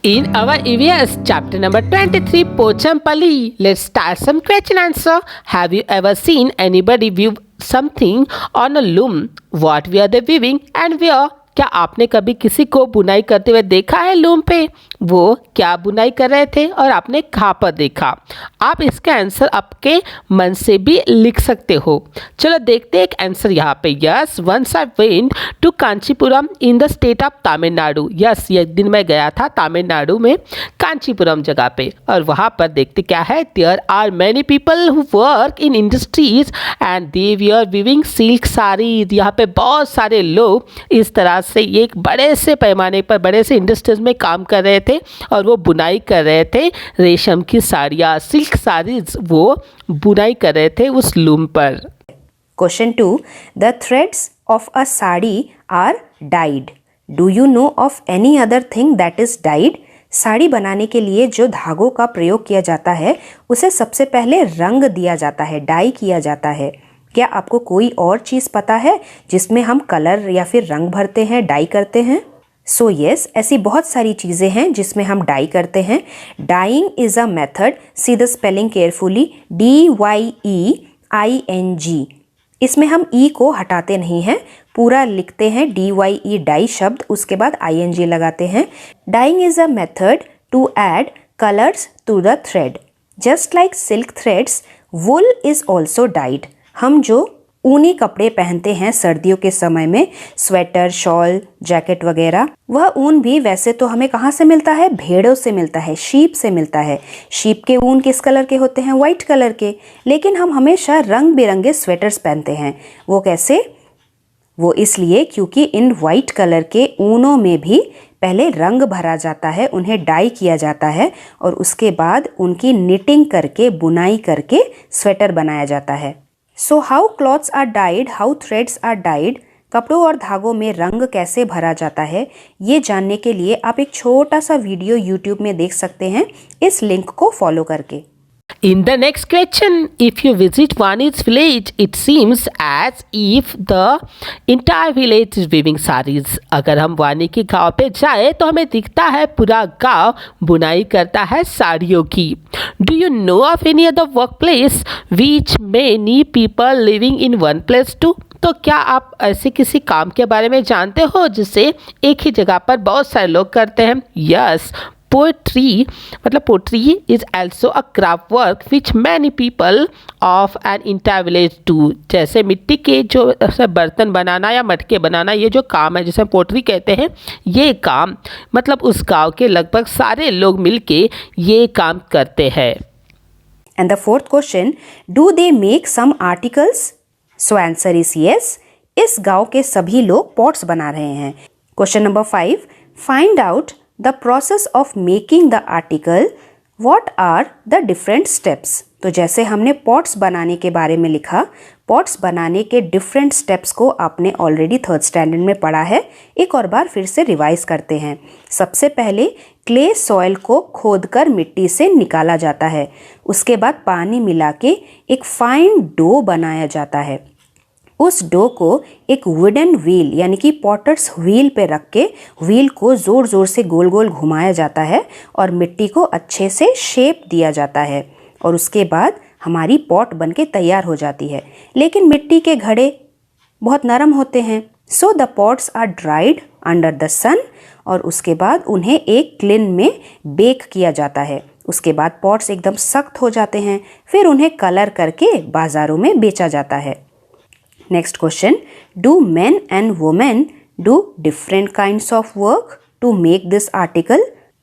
In our EVS chapter number 23, Pochampally, let's start some question answer. Have you ever seen anybody weave something on a loom? What were they weaving and where? क्या आपने कभी किसी को बुनाई करते हुए देखा है लूम पे? वो क्या बुनाई कर रहे थे और आपने कहाँ पर देखा? आप इसका आंसर आपके मन से भी लिख सकते हो। चलो देखते हैं एक आंसर यहाँ पे। Yes, once I went to Kanchipuram in the state of Tamil Nadu. Yes, एक दिन मैं गया था तमिलनाडु में कांचीपुरम जगह पे, और वहाँ पर देखते क्या है, there are many people who work in industries and they were weaving silk saris. यहाँ पे बहुत सारे लोग इस तरह से ये एक बड़े से पैमाने पर बड़े से इंडस्ट्रीज में काम कर रहे थे और वो बुनाई कर रहे थे रेशम की साड़ियाँ, सिल्क साड़ीज वो बुनाई कर रहे थे उस लूम पर। Question 2. The threads of a sari are dyed. Do you know of any other thing that is dyed? Sari बनाने के लिए जो धागों का प्रयोग किया जाता है उसे सबसे पहले रंग दिया जाता है, डाई किया जाता है। क्या आपको कोई और चीज़ पता है जिसमें हम कलर या फिर रंग भरते हैं, डाई करते हैं? सो यस, ऐसी बहुत सारी चीज़ें हैं जिसमें हम डाई करते हैं। Dyeing is a method, see the spelling carefully, DYEING। इसमें हम ई को हटाते नहीं हैं, पूरा लिखते हैं DYE, डाई शब्द, उसके बाद ING लगाते हैं। Dyeing is a method to add colours to the thread. Just like silk threads, wool is also dyed. हम जो ऊनी कपड़े पहनते हैं सर्दियों के समय में, स्वेटर, शॉल, जैकेट वगैरह, वह ऊन भी वैसे तो हमें कहाँ से मिलता है? भेड़ों से मिलता है, शीप से मिलता है। शीप के ऊन किस कलर के होते हैं? वाइट कलर के। लेकिन हम हमेशा रंग बिरंगे स्वेटर्स पहनते हैं। वो कैसे? वो इसलिए क्योंकि इन वाइट कलर के ऊनों में भी पहले रंग भरा जाता है, उन्हें डाई किया जाता है और उसके बाद उनकी निटिंग करके, बुनाई करके स्वेटर बनाया जाता है। So how clothes are dyed, how threads are dyed, कपड़ों और धागों में रंग कैसे भरा जाता है, ये जानने के लिए आप एक छोटा सा वीडियो यूट्यूब में देख सकते हैं इस लिंक को फॉलो करके। In the next question, if you visit Vani's village, it seems as if the entire village is weaving sarees. अगर हम वानी के गांव पे जाए तो हमें दिखता है पूरा गांव बुनाई करता है साड़ियों की। Do you know of any other workplace which many people living in one place too? तो क्या आप ऐसे किसी काम के बारे में जानते हो जिसे एक ही जगह पर बहुत सारे लोग करते हैं? यस, पोएट्री, मतलब pottery is also a craft work which many people of an entire village do. जैसे मिट्टी के जो बर्तन बनाना या मटके बनाना, ये जो काम है जिसे पोट्री कहते हैं, ये काम मतलब उस गांव के लगभग सारे लोग मिलके ये काम करते हैं। And the fourth question, do they make some articles? So answer is yes, इस गांव के सभी लोग पॉट्स बना रहे हैं। Question number 5, find out the process of making the article, what are the different steps. तो जैसे हमने पॉट्स बनाने के बारे में लिखा, पॉट्स बनाने के डिफरेंट स्टेप्स को आपने ऑलरेडी थर्ड स्टैंडर्ड में पढ़ा है, एक और बार फिर से रिवाइज करते हैं। सबसे पहले क्ले सॉइल को खोदकर मिट्टी से निकाला जाता है, उसके बाद पानी मिला के एक फाइन डो बनाया जाता है। उस डो को एक वुडन व्हील यानी कि पॉटर्स व्हील पे रख के व्हील को ज़ोर ज़ोर से गोल गोल घुमाया जाता है और मिट्टी को अच्छे से शेप दिया जाता है और उसके बाद हमारी पॉट बनके तैयार हो जाती है। लेकिन मिट्टी के घड़े बहुत नरम होते हैं, so the pots are dried under the sun, और उसके बाद उन्हें एक क्लिन में बेक किया जाता है। उसके बाद पॉट्स एकदम सख्त हो जाते हैं, फिर उन्हें कलर करके बाज़ारों में बेचा जाता है। Next question, do men and women do different kinds of work to make this article?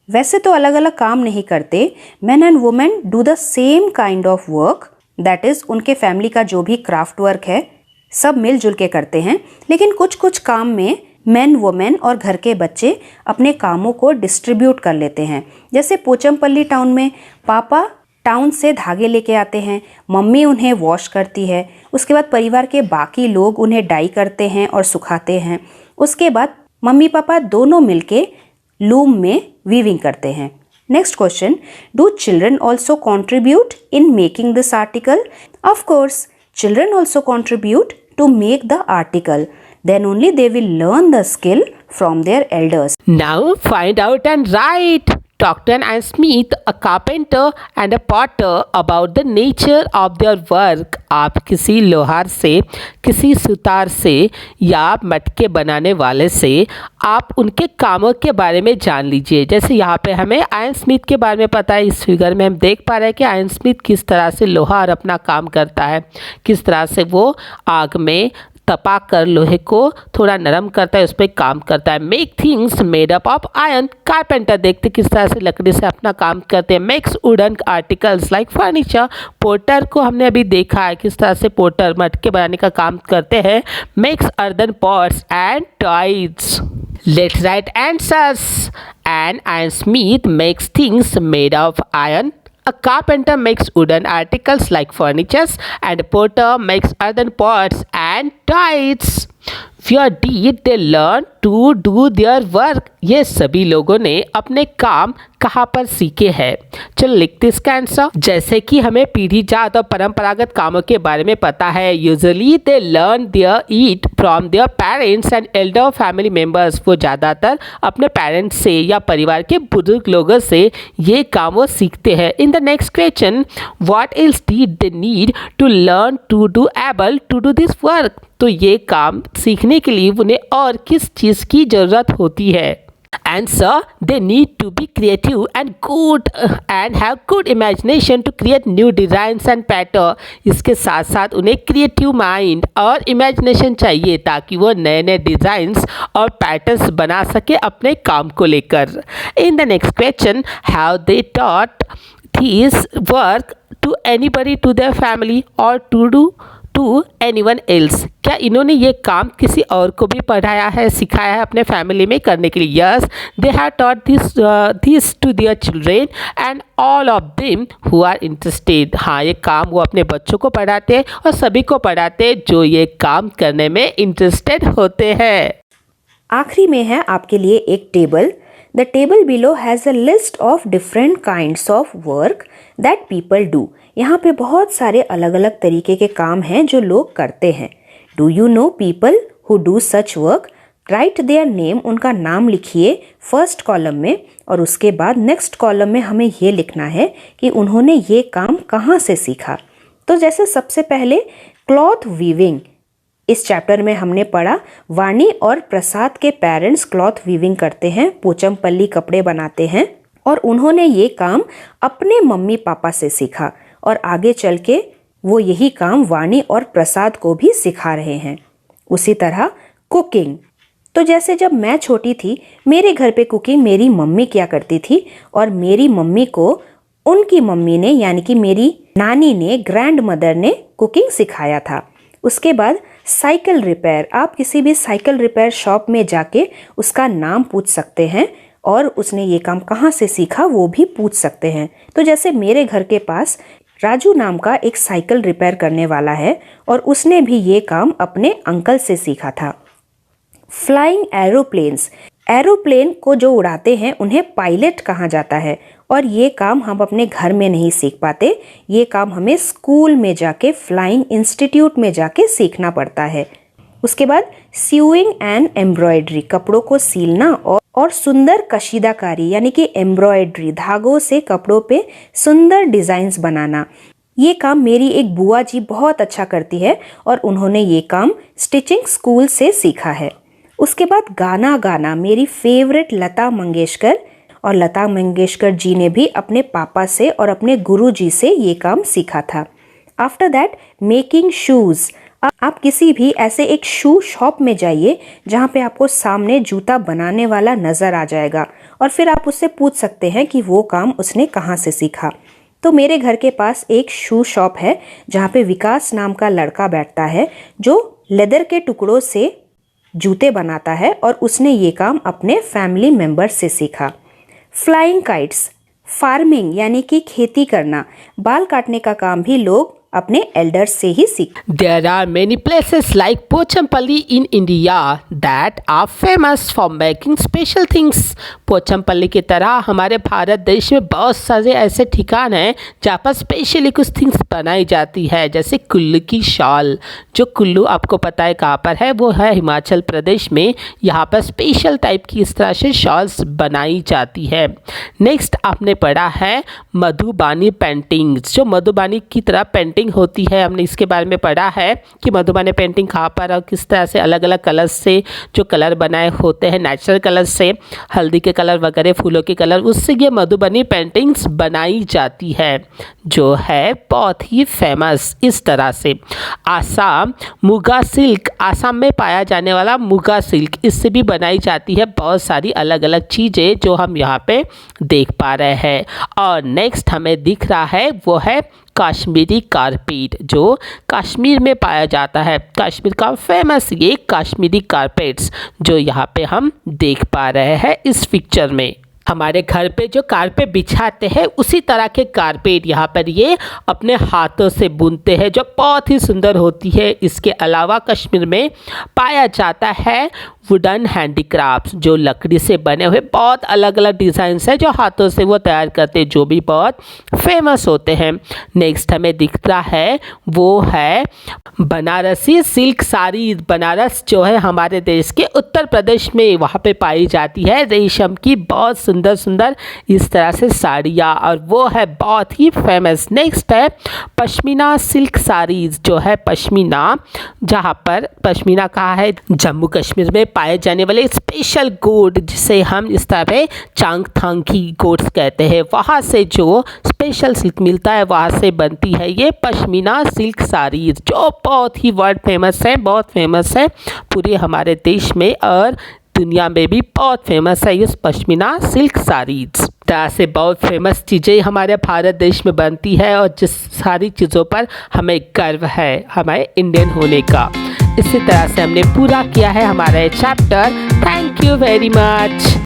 वैसे तो अलग अलग काम नहीं करते, men and women do the same kind of work, that is उनके फैमिली का जो भी क्राफ्ट वर्क है सब मिलजुल के करते हैं। लेकिन कुछ कुछ काम में men, women और घर के बच्चे अपने कामों को डिस्ट्रीब्यूट कर लेते हैं। जैसे पोचमपल्ली टाउन में पापा टाउन से धागे लेके आते हैं, मम्मी उन्हें वॉश करती है, उसके बाद परिवार के बाकी लोग उन्हें डाई करते हैं और सुखाते हैं। उसके बाद मम्मी पापा दोनों मिलके लूम में वीविंग करते हैं। Next question, do children also contribute in making this article? Of course, children also contribute to make the article, then only they will learn the skill from their elders. Now find out and write. talked to an iron-smith, a carpenter and a potter about the nature of their work. आप किसी लोहार से, किसी सुतार से या मटके बनाने वाले से आप उनके कामों के बारे में जान लीजिए। जैसे यहाँ पे हमें आयरन स्मिथ के बारे में पता है। इस फिगर में हम देख पा रहे हैं कि आयरन स्मिथ किस तरह से लोहार अपना काम करता है, किस तरह से वो आग में तपा कर लोहे को थोड़ा नरम करता है, उस पर काम करता है। Make things made up of iron, carpenter देखते किस तरह से लकड़ी से अपना काम करते हैं। Makes wooden articles like furniture, porter को हमने अभी देखा है किस तरह से पोर्टर मटके बनाने का काम करते हैं। Makes earthen pots and toys. Let's write answers. An iron Smith makes things made of iron. A carpenter makes wooden articles like furniture, and a potter makes earthen pots and toys. Via deed they learn to do their work. ये सभी लोगों ने अपने काम कहाँ पर सीखे हैं? चलो लिखते इसका आंसर। जैसे कि हमें पीढ़ीजात और परंपरागत कामों के बारे में पता है। Usually they learn their it from their parents and elder family members. वो ज़्यादातर अपने पेरेंट्स से या परिवार के बुजुर्ग लोगों से ये काम वो सीखते हैं। In the next question, what else did they need to learn to do able to do this work? तो ये काम सीखने के लिए उन्हें और किस चीज़ की ज़रूरत होती है? Answer, they need to be creative and good and have good imagination to create new designs and pattern. इसके साथ साथ उन्हें क्रिएटिव माइंड और इमेजिनेशन चाहिए ताकि वो नए नए डिज़ाइंस और पैटर्न्स बना सके अपने काम को लेकर। In the next question, have they taught this work to anybody, to their family और टू एनीवन एल्स? क्या इन्होंने ये काम किसी और को भी पढ़ाया है, सिखाया है अपने फैमिली में करने के लिए? Yes, they have taught this to their children and all of them who are interested. हाँ, ये काम वो अपने बच्चों को पढ़ाते हैं और सभी को पढ़ाते हैं जो ये काम करने में इंटरेस्टेड होते हैं। आखिरी में है आपके लिए एक table. The table below has a list of different kinds of work that people do. यहाँ पे बहुत सारे अलग अलग तरीके के काम हैं जो लोग करते हैं। Do you know people who do such work? Right their name, उनका नाम लिखिए फर्स्ट कॉलम में, और उसके बाद नेक्स्ट कॉलम में हमें ये लिखना है कि उन्होंने ये काम कहाँ से सीखा। तो जैसे सबसे पहले क्लॉथ वीविंग, इस चैप्टर में हमने पढ़ा वाणी और प्रसाद के पेरेंट्स क्लॉथ वीविंग करते हैं, पोचमपल्ली कपड़े बनाते हैं, और उन्होंने ये काम अपने मम्मी पापा से सीखा और आगे चल के वो यही काम वाणी और प्रसाद को भी सिखा रहे हैं। उसी तरह कुकिंग, तो जैसे जब मैं छोटी थी मेरे घर पे कुकिंग मेरी मम्मी किया करती थी और मेरी मम्मी को उनकी मम्मी ने यानी कि मेरी नानी ने, ग्रैंड मदर ने कुकिंग सिखाया था। उसके बाद साइकिल रिपेयर, आप किसी भी साइकिल रिपेयर शॉप में जाके उसका नाम पूछ सकते हैं और उसने ये काम कहाँ से सीखा वो भी पूछ सकते हैं। तो जैसे मेरे घर के पास राजू नाम का एक साइकिल रिपेयर करने वाला है और उसने भी ये काम अपने अंकल से सीखा था। फ्लाइंग एरोप्लेन्स, एरोप्लेन को जो उड़ाते हैं उन्हें पायलट कहा जाता है और ये काम हम अपने घर में नहीं सीख पाते, ये काम हमें स्कूल में जाके फ्लाइंग इंस्टीट्यूट में जाके सीखना पड़ता है। उसके बाद सीइंग एंड एम्ब्रॉयडरी, कपड़ों को सीलना और सुंदर कशीदाकारी यानी कि एम्ब्रॉयडरी, धागों से कपड़ों पे सुंदर डिजाइन्स बनाना, ये काम मेरी एक बुआ जी बहुत अच्छा करती है और उन्होंने ये काम स्टिचिंग स्कूल से सीखा है। उसके बाद गाना गाना, मेरी फेवरेट लता मंगेशकर, और लता मंगेशकर जी ने भी अपने पापा से और अपने गुरुजी से ये काम सीखा था। आफ्टर दैट मेकिंग शूज़, आप किसी भी ऐसे एक शू शॉप में जाइए जहाँ पे आपको सामने जूता बनाने वाला नज़र आ जाएगा और फिर आप उससे पूछ सकते हैं कि वो काम उसने कहाँ से सीखा। तो मेरे घर के पास एक शू शॉप है जहाँ पे विकास नाम का लड़का बैठता है जो लेदर के टुकड़ों से जूते बनाता है और उसने ये काम अपने फैमिली मेम्बर से सीखा। फ्लाइंग काइट्स, फार्मिंग यानी कि खेती करना, बाल काटने का काम भी लोग अपने एल्डर्स से ही सीख। There are many places like Pochampalli in India that are famous for making special things. Pochampally की तरह हमारे भारत देश में बहुत सारे ऐसे ठिकान हैं जहाँ पर स्पेशली कुछ थिंग्स बनाई जाती है, जैसे कुल्लू की शॉल। जो कुल्लू आपको पता है कहाँ पर है, वो है हिमाचल प्रदेश में। यहाँ पर स्पेशल टाइप की इस तरह से शॉल्स बनाई जाती है। नेक्स्ट आपने पढ़ा है मधुबानी पेंटिंग्स। जो मधुबानी की तरह पेंटिंग होती है, हमने इसके बारे में पढ़ा है कि मधुबनी पेंटिंग कहाँ पर और किस तरह से अलग अलग कलर्स से जो कलर बनाए होते हैं, नेचुरल कलर से, हल्दी के कलर वगैरह, फूलों के कलर, उससे ये मधुबनी पेंटिंग्स बनाई जाती है, जो है बहुत ही फेमस। इस तरह से आसाम मुगा सिल्क, आसाम में पाया जाने वाला मुगा सिल्क, इससे भी बनाई जाती है बहुत सारी अलग अलग चीज़ें जो हम यहाँ पे देख पा रहे हैं। और नेक्स्ट हमें दिख रहा है वो है कश्मीरी कारपेट, जो कश्मीर में पाया जाता है। कश्मीर का फेमस ये कश्मीरी कारपेट्स जो यहाँ पे हम देख पा रहे हैं इस पिक्चर में। हमारे घर पे जो कारपेट बिछाते हैं उसी तरह के कारपेट यहाँ पर ये अपने हाथों से बुनते हैं, जो बहुत ही सुंदर होती है। इसके अलावा कश्मीर में पाया जाता है वुडन हैंडीक्राफ्ट्स, जो लकड़ी से बने हुए बहुत अलग अलग डिज़ाइंस हैं जो हाथों से वो तैयार करते हैं, जो भी बहुत फेमस होते हैं। नेक्स्ट हमें दिखता है वो है बनारसी सिल्क साड़ी। बनारस जो है हमारे देश के उत्तर प्रदेश में, वहाँ पे पाई जाती है रेशम की बहुत सुंदर सुंदर इस तरह से साड़ियाँ, और वो है बहुत ही फेमस। नेक्स्ट है पश्मीना सिल्क साड़ीज़, जो है पश्मीना, जहाँ पर पश्मीना कहाँ है, जम्मू कश्मीर में पाए जाने वाले स्पेशल गोट, जिसे हम इस तरह पे चांगथांगी गोट्स कहते हैं, वहाँ से जो स्पेशल सिल्क मिलता है वहाँ से बनती है ये पश्मीना सिल्क साड़ीज़, जो बहुत ही वर्ल्ड फेमस है, बहुत फेमस है पूरे हमारे देश में और दुनिया में भी बहुत फेमस है ये पश्मीना सिल्क साड़ीज़। तरह से बहुत फेमस चीज़ें हमारे भारत देश में बनती है और जिस सारी चीज़ों पर हमें गर्व है हमारे इंडियन होने का। इसी तरह से हमने पूरा किया है हमारा chapter. Thank you very much.